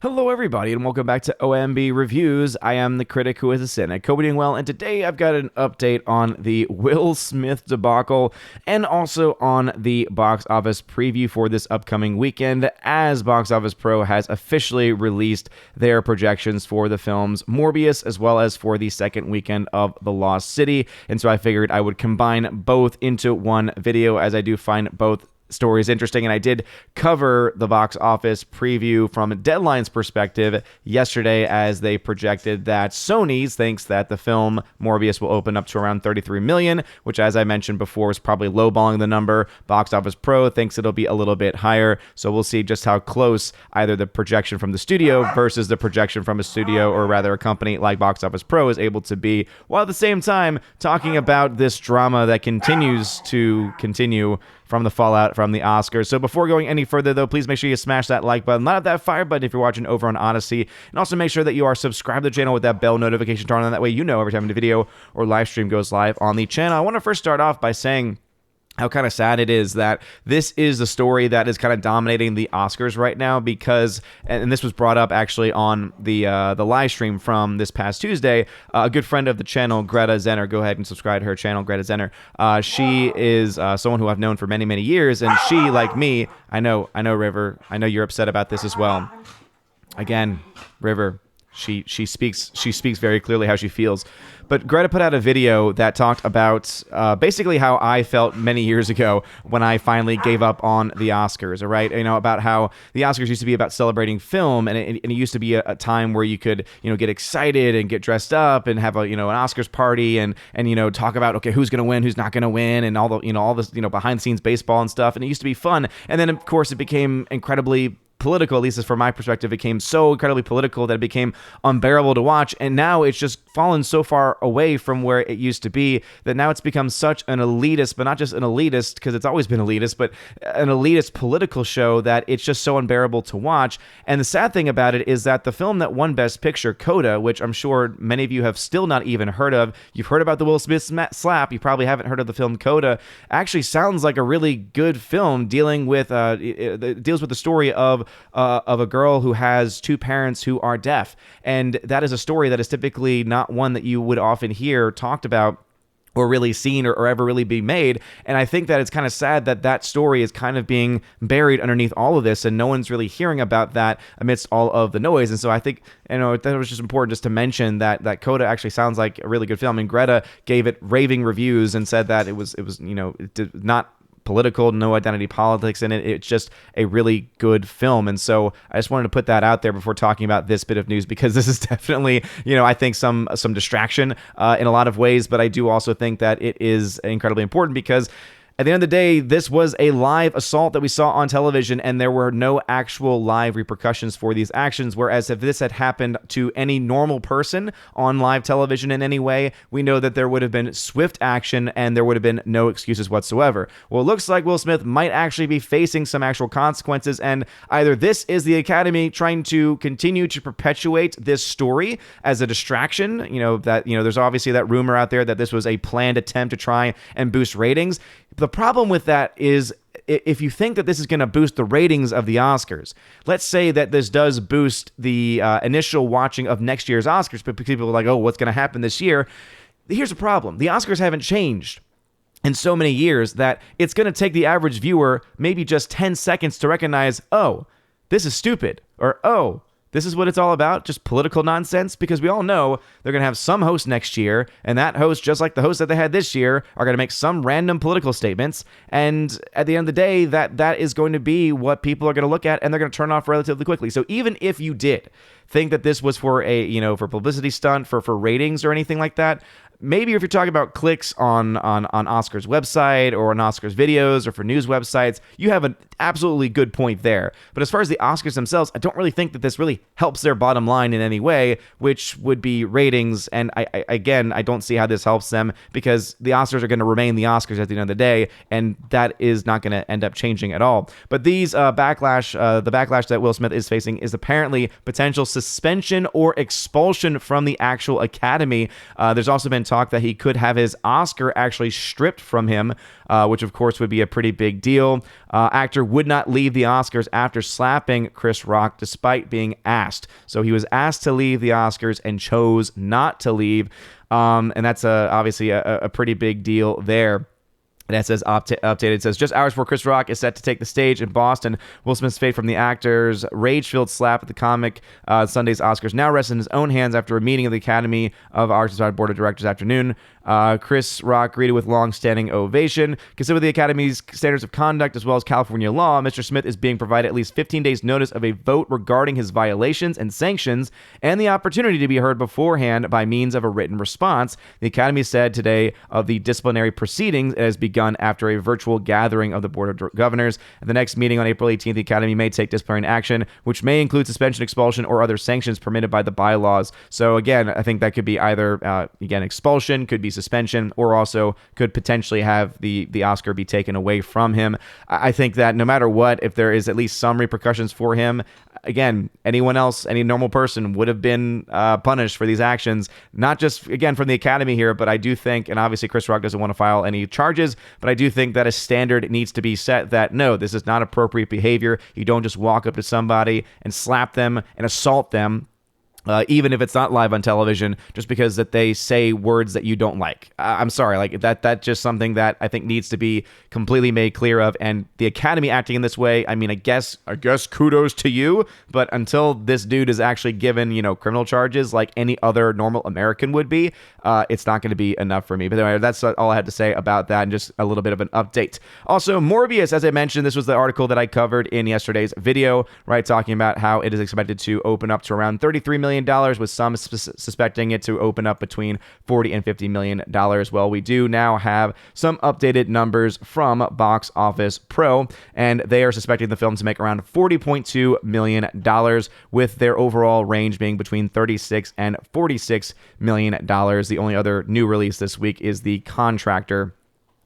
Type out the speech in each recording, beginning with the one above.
Hello everybody and welcome back to OMB Reviews. I am the critic who is a cynic, Kobe doing well, and today I've got an update on the Will Smith debacle and also on the box office preview for this upcoming weekend, as Box Office Pro has officially released their projections for the films Morbius as well as for the second weekend of The Lost City. And so I figured I would combine both into one video, as I do find both story is interesting, and I did cover the box office preview from Deadline's perspective yesterday, as they projected that Sony thinks that the film Morbius will open up to around 33 million, which, as I mentioned before, is probably lowballing the number. Box Office Pro thinks it'll be a little bit higher, so we'll see just how close either the projection from the studio versus the projection from a studio, or rather a company like Box Office Pro, is able to be, while at the same time talking about this drama that continues to continue from the fallout from the Oscars. So before going any further, though, please make sure you smash that like button, not that fire button if you're watching over on Odyssey, and also make sure that you are subscribed to the channel with that bell notification turned on. That way you know every time a video or live stream goes live on the channel. I want to first start off by saying how kind of sad it is that this is the story that is kind of dominating the Oscars right now, because, and this was brought up actually on the live stream from this past Tuesday, a good friend of the channel, Greta Zenner. Go ahead and subscribe to her channel, Greta Zenner. She is someone who I've known for many, many years, and she, like me, I know, River, I know you're upset about this as well. Again, River, she speaks very clearly how she feels. But Greta put out a video that talked about basically how I felt many years ago when I finally gave up on the Oscars, all right? You know, about how the Oscars used to be about celebrating film, and it used to be a time where you could, get excited and get dressed up and have an Oscars party and talk about, okay, who's going to win, who's not going to win, and all the, all this, behind the scenes baseball and stuff. And it used to be fun. And then, of course, it became incredibly political, at least as from my perspective. It became so incredibly political that it became unbearable to watch, and now it's just fallen so far away from where it used to be that now it's become such an elitist, but not just an elitist, because it's always been elitist, but an elitist political show that it's just so unbearable to watch. And the sad thing about it is that the film that won Best Picture, Coda, which I'm sure many of you have still not even heard of, you've heard about the Will Smith slap, you probably haven't heard of the film Coda, actually sounds like a really good film dealing with it deals with the story of a girl who has two parents who are deaf. And that is a story that is typically not one that you would often hear talked about or really seen or ever really be made. And I think that it's kind of sad that that story is kind of being buried underneath all of this, and no one's really hearing about that amidst all of the noise. And so I think, that it was just important just to mention that Coda actually sounds like a really good film. And Greta gave it raving reviews and said that it was it did not political, no identity politics in it. It's just a really good film. And so I just wanted to put that out there before talking about this bit of news, because this is definitely, I think some distraction in a lot of ways, but I do also think that it is incredibly important, because at the end of the day, this was a live assault that we saw on television, and there were no actual live repercussions for these actions. Whereas if this had happened to any normal person on live television in any way, we know that there would have been swift action and there would have been no excuses whatsoever. Well, it looks like Will Smith might actually be facing some actual consequences, and either this is the Academy trying to continue to perpetuate this story as a distraction, there's obviously that rumor out there that this was a planned attempt to try and boost ratings. The problem with that is, if you think that this is going to boost the ratings of the Oscars, let's say that this does boost the initial watching of next year's Oscars, but people are like, oh, what's going to happen this year? Here's the problem. The Oscars haven't changed in so many years that it's going to take the average viewer maybe just 10 seconds to recognize, oh, this is stupid, or oh, this is what it's all about, just political nonsense, because we all know they're going to have some host next year, and that host, just like the host that they had this year, are going to make some random political statements, and at the end of the day, that is going to be what people are going to look at, and they're going to turn off relatively quickly. So even if you did think that this was for a, for publicity stunt, for ratings or anything like that, maybe if you're talking about clicks on Oscar's website or on Oscar's videos or for news websites, you have an absolutely good point there. But as far as the Oscars themselves, I don't really think that this really helps their bottom line in any way, which would be ratings. And I don't see how this helps them, because the Oscars are going to remain the Oscars at the end of the day, and that is not going to end up changing at all. But these the backlash that Will Smith is facing is apparently potential suspension or expulsion from the actual Academy. There's also been talk that he could have his Oscar actually stripped from him, which of course would be a pretty big deal. Actor would not leave the Oscars after slapping Chris Rock despite being asked. So he was asked to leave the Oscars and chose not to leave. And that's obviously a pretty big deal there. And it says updated. It says, just hours before Chris Rock is set to take the stage in Boston, Will Smith's fate from the actor's rage-filled slap at the comic Sunday's Oscars now rests in his own hands after a meeting of the Academy of Arts and Board of Directors afternoon. Chris Rock greeted with long-standing ovation. Considered with the Academy's standards of conduct as well as California law, Mr. Smith is being provided at least 15 days' notice of a vote regarding his violations and sanctions and the opportunity to be heard beforehand by means of a written response. The Academy said today of the disciplinary proceedings it has begun after a virtual gathering of the Board of Governors. At the next meeting on April 18th, the Academy may take disciplinary action, which may include suspension, expulsion, or other sanctions permitted by the bylaws. So again, I think that could be either, expulsion, could be suspension, or also could potentially have the Oscar be taken away from him. I think that no matter what, if there is at least some repercussions for him, again, anyone else, any normal person would have been punished for these actions, not just, again, from the Academy here, but I do think, and obviously Chris Rock doesn't want to file any charges, but I do think that a standard needs to be set that, no, this is not appropriate behavior. You don't just walk up to somebody and slap them and assault them, even if it's not live on television, just because that they say words that you don't like. I'm sorry, like that's just something that I think needs to be completely made clear of. And the Academy acting in this way, I mean, I guess kudos to you, but until this dude is actually given, criminal charges like any other normal American would be, it's not going to be enough for me. But anyway, that's all I had to say about that, and just a little bit of an update. Also, Morbius, as I mentioned, this was the article that I covered in yesterday's video, right, talking about how it is expected to open up to around $33 million, with some suspecting it to open up between $40 and $50 million. Well, we do now have some updated numbers from Box Office Pro, and they are suspecting the film to make around $40.2 million, with their overall range being between $36 and $46 million. The only other new release this week is The Contractor,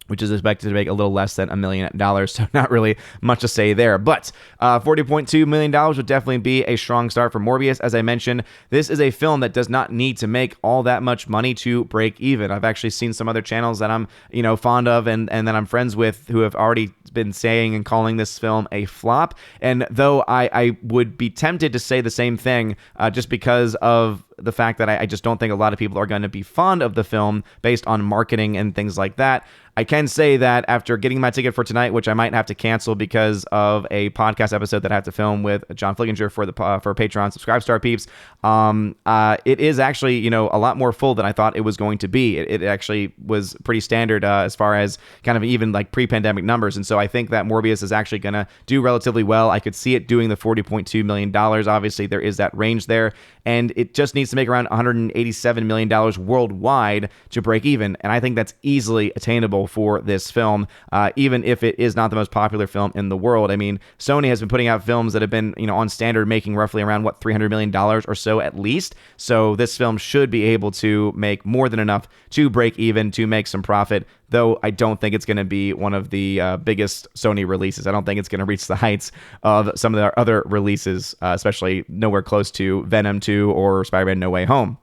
which is expected to make a little less than $1 million, so not really much to say there. But $40.2 million would definitely be a strong start for Morbius. As I mentioned, this is a film that does not need to make all that much money to break even. I've actually seen some other channels that I'm, fond of and that I'm friends with who have already been saying and calling this film a flop. And though I would be tempted to say the same thing just because of the fact that I just don't think a lot of people are going to be fond of the film based on marketing and things like that, I can say that after getting my ticket for tonight, which I might have to cancel because of a podcast episode that I have to film with John Flickinger for Patreon Subscribe Star peeps, it is actually, a lot more full than I thought it was going to be. It actually was pretty standard as far as kind of even like pre-pandemic numbers. And so I think that Morbius is actually going to do relatively well. I could see it doing the $40.2 million. Obviously, there is that range there. And it just needs to make around $187 million worldwide to break even. And I think that's easily attainable for this film, even if it is not the most popular film in the world. I mean, Sony has been putting out films that have been, on standard making roughly around, $300 million or so at least. So this film should be able to make more than enough to break even, to make some profit, though I don't think it's going to be one of the biggest Sony releases. I don't think it's going to reach the heights of some of their other releases, especially nowhere close to Venom 2 or Spider-Man No Way Home.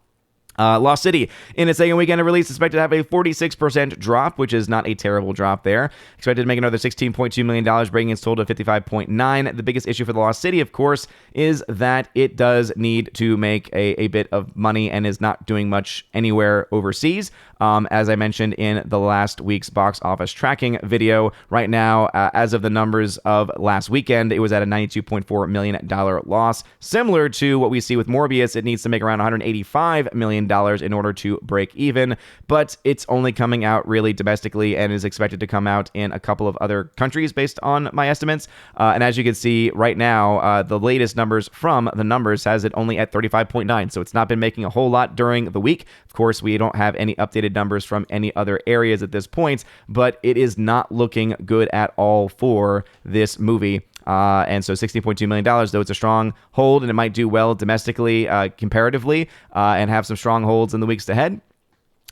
Lost City, in its second weekend of release, expected to have a 46% drop, which is not a terrible drop there. Expected to make another $16.2 million, bringing its total to $55.9 million. The biggest issue for The Lost City, of course, is that it does need to make a bit of money and is not doing much anywhere overseas. As I mentioned in the last week's box office tracking video, right now, as of the numbers of last weekend, it was at a $92.4 million loss. Similar to what we see with Morbius, it needs to make around $185 million in order to break even, but it's only coming out really domestically and is expected to come out in a couple of other countries based on my estimates. And as you can see right now, the latest numbers from the numbers has it only at 35.9, so it's not been making a whole lot during the week. Of course, we don't have any updated numbers from any other areas at this point, but it is not looking good at all for this movie. And so $16.2 million, though it's a strong hold, and it might do well domestically comparatively and have some strong holds in the weeks ahead.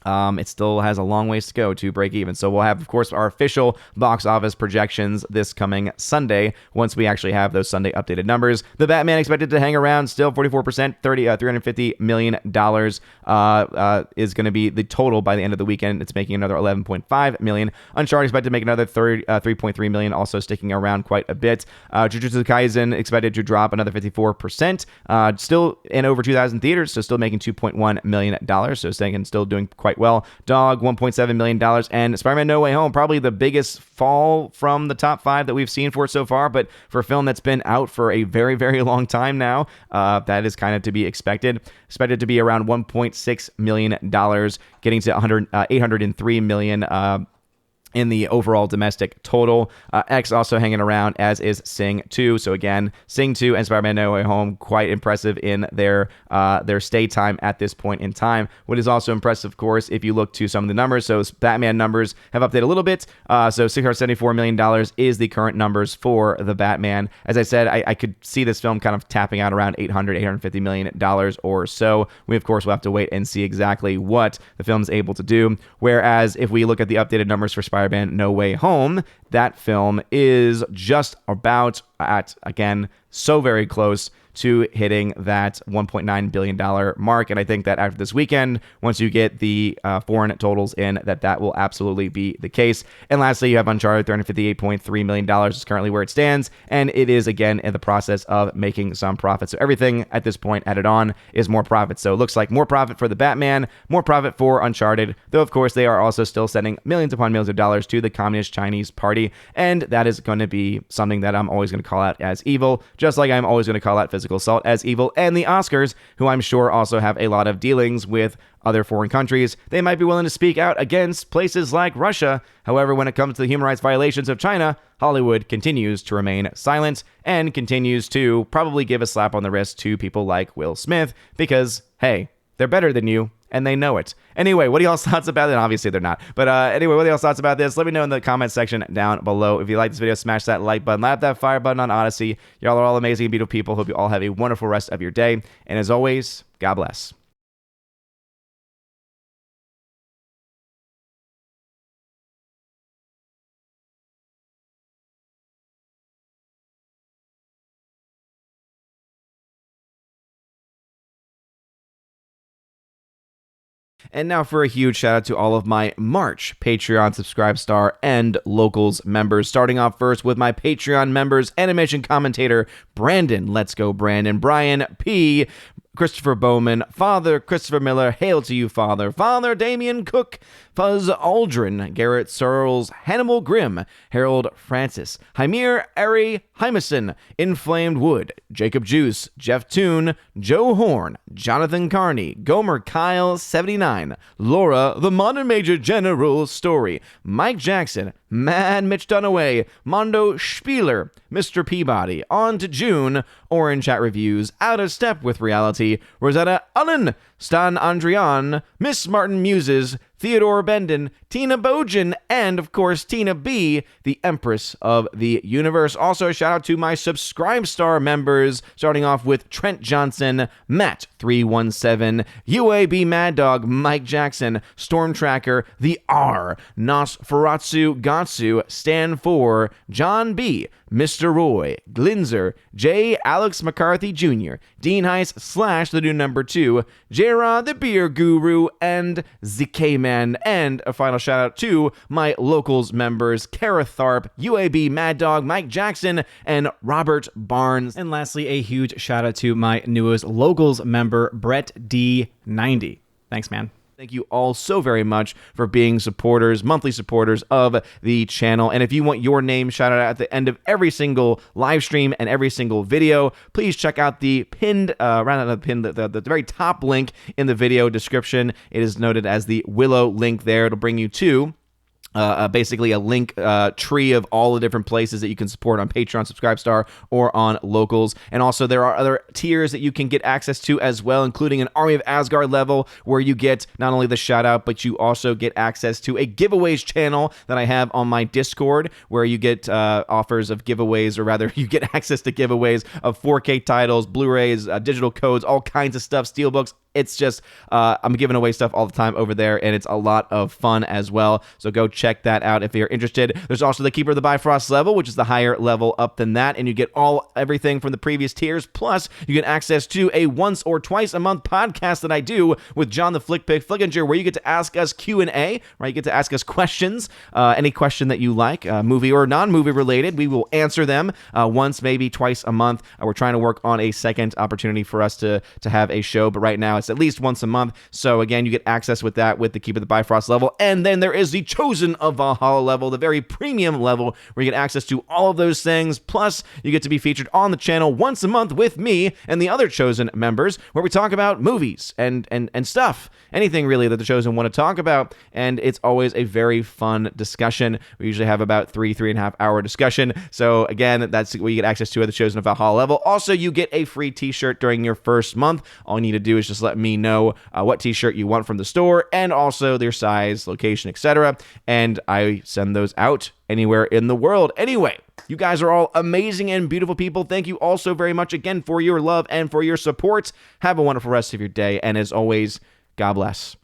It still has a long ways to go to break even. So we'll have, of course, our official box office projections this coming Sunday once we actually have those Sunday updated numbers. The Batman expected to hang around still 44%, $350 million is going to be the total by the end of the weekend. It's making another $11.5 million. Uncharted expected to make another $3.3 million, also sticking around quite a bit. Jujutsu Kaisen expected to drop another 54%, still in over 2,000 theaters, so still making $2.1 million. So staying still doing quite well. Dog, $1.7 million, and Spider-Man No Way Home, probably the biggest fall from the top 5 that we've seen for it so far, but for a film that's been out for a very, very long time now, that is kind of to be expected. Expected to be around $1.6 million, getting to $803 million in the overall domestic total. X also hanging around, as is Sing 2. So again, Sing 2 and Spider-Man No Way Home quite impressive in their stay time at this point in time. What is also impressive, of course, if you look to some of the numbers, so Batman numbers have updated a little bit. So $674 million is the current numbers for the Batman. As I said, I could see this film kind of tapping out around $850 million or so. We, of course, will have to wait and see exactly what the film is able to do. Whereas if we look at the updated numbers for Spider-Man No Way Home, that film is just about at, again, so very close to hitting that $1.9 billion mark. And I think that after this weekend, once you get the foreign totals in, that will absolutely be the case. And lastly, you have Uncharted, $358.3 million is currently where it stands. And it is, again, in the process of making some profit. So everything at this point added on is more profit. So it looks like more profit for the Batman, more profit for Uncharted, though, of course, they are also still sending millions upon millions of dollars to the Communist Chinese Party. And that is going to be something that I'm always going to call out as evil, just like I'm always going to call out physical assault as evil, and the Oscars, who I'm sure also have a lot of dealings with other foreign countries. They might be willing to speak out against places like Russia. However, when it comes to the human rights violations of China, Hollywood continues to remain silent and continues to probably give a slap on the wrist to people like Will Smith because, hey, they're better than you, and they know it. Anyway, what are y'all's thoughts about it? Obviously, they're not. But anyway, what are y'all's thoughts about this? Let me know in the comment section down below. If you like this video, smash that like button, slap that fire button on Odyssey. Y'all are all amazing and beautiful people. Hope you all have a wonderful rest of your day. And as always, God bless. And now for a huge shout out to all of my March Patreon Subscribe Star and Locals members. Starting off first with my Patreon members, animation commentator Brandon, let's go Brandon, Brian P., Christopher Bowman, Father Christopher Miller, hail to you, Father, Father Damian Cook, Fuzz Aldrin, Garrett Searles, Hannibal Grimm, Harold Francis, Hymir Ari Hymason, Inflamed Wood, Jacob Juice, Jeff Toon, Joe Horn, Jonathan Carney, Gomer Kyle 79, Laura, the Modern Major General Story, Mike Jackson, Mad Mitch Dunaway, Mondo Spieler, Mr. Peabody, On to June, Orange Chat Reviews, Out of Step with Reality, Rosetta Allen, Stan Andrian, Miss Martin Muses, Theodore Bendon, Tina Bojan, and, of course, Tina B., the Empress of the Universe. Also, a shout-out to my Subscribe Star members, starting off with Trent Johnson, Matt317, UAB Mad Dog, Mike Jackson, Storm Tracker, The R, Nosferatu Gatsu, Stan 4, John B., Mr. Roy, Glinzer, J. Alex McCarthy Jr., Dean Heiss / the new number 2, J-Rod the Beer Guru, and ZK-Man. And a final shout out to my Locals members, Kara Tharp, UAB Mad Dog, Mike Jackson, and Robert Barnes. And lastly, a huge shout out to my newest Locals member, Brett D90. Thanks, man. Thank you all so very much for being supporters, monthly supporters of the channel. And if you want your name shouted out at the end of every single live stream and every single video, please check out the pinned, the very top link in the video description. It is noted as the Willow link there. It'll bring you to basically a link tree of all the different places that you can support on Patreon, Subscribestar, or on Locals. And also there are other tiers that you can get access to as well, including an Army of Asgard level where you get not only the shout out, but you also get access to a giveaways channel that I have on my Discord, where you get offers of giveaways, or rather you get access to giveaways of 4K titles, Blu-rays, digital codes, all kinds of stuff, steelbooks, It's just, I'm giving away stuff all the time over there, and it's a lot of fun as well. So go check that out if you're interested. There's also the Keeper of the Bifrost level, which is the higher level up than that, and you get everything from the previous tiers. Plus, you get access to a once or twice a month podcast that I do with John the Flickpick Flickinger, where you get to ask us Q&A, right? You get to ask us questions, any question that you like, movie or non-movie related. We will answer them once, maybe twice a month. We're trying to work on a second opportunity for us to have a show, but right now it's at least once a month. So again, you get access with that with the Keep of the Bifrost level. And then there is the Chosen of Valhalla level, the very premium level, where you get access to all of those things. Plus, you get to be featured on the channel once a month with me and the other Chosen members, where we talk about movies and stuff. Anything really that the Chosen want to talk about. And it's always a very fun discussion. We usually have about 3.5 hour discussion. So again, that's what you get access to at the Chosen of Valhalla level. Also, you get a free t-shirt during your first month. All you need to do is just let me know what t-shirt you want from the store, and also their size, location, etc. And I send those out anywhere in the world. Anyway, you guys are all amazing and beautiful people. Thank you all so very much again for your love and for your support. Have a wonderful rest of your day, and as always, God bless.